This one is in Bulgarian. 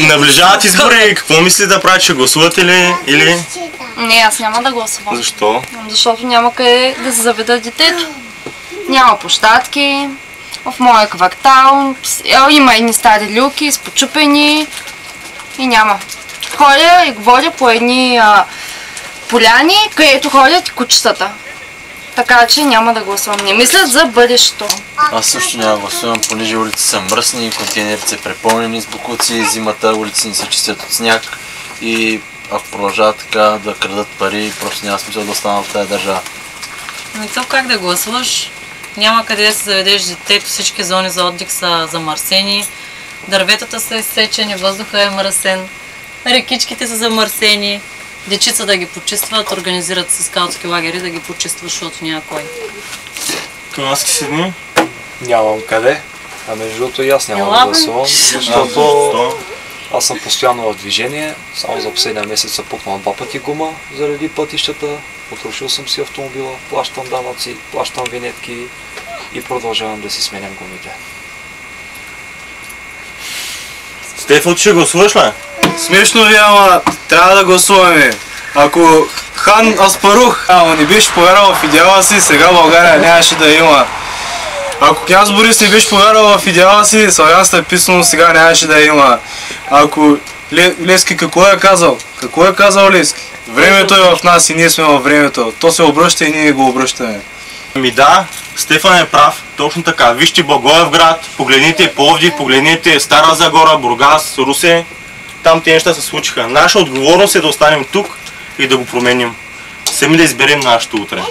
Наближават избори. Какво мисли да прави? Ще гласувате ли? Или... Не, аз няма да гласувам. Защо? Защото няма къде да се заведа детето. Няма площадки. В моя квартал има едни стари люки, спочупени и няма. Ходя и говоря по едни поляни, където ходят и кучетата. Така че няма да гласувам. Не мислят за бъдещето. Аз също няма гласувам, понеже улици са мръсни, контейнерите са препълнени с боклуци, зимата улици не се чистят от сняг и ако продължават така да крадат пари, просто няма смисъл да останат в тази държава. Но и то как да гласуваш? Няма къде да се заведеш детето, всички зони за отдих са замърсени, дърветата са изсечени, въздуха е мръсен, рекичките са замърсени, дечица да ги почистват, организират се скаутски лагери да ги почистват, защото няма кой. Канадски седми? Нямам къде. А между другото и аз няма да гласувам, защото аз съм постоянно в движение. Само за последния месец съм пукнал 2 пъти гума заради пътищата. Отрушил съм си автомобила, плащам данъци, плащам винетки и продължавам да си сменям гумите. Стефан, ще гласуваш ли? Смешно ви, ама трябва да гласуваме. Ако Хан Аспарух не беше повярвал в идеала си, сега България нямаше да има. Ако княз Борис не беше повярвал в идеала си, славянската писменост сега нямаше да има. Ако Левски какво е казал? Какво е казал Левски? Времето е в нас и ние сме във времето. То се обръща и ние го обръщаме. Ами да, Стефан е прав, точно така. Вижте Благоевград, погледните Пловдив, погледните Стара Загора, Бургас, Русе. Там тези неща се случиха. Наша отговорност е да останем тук и да го променим. Сами да изберем нашето утре.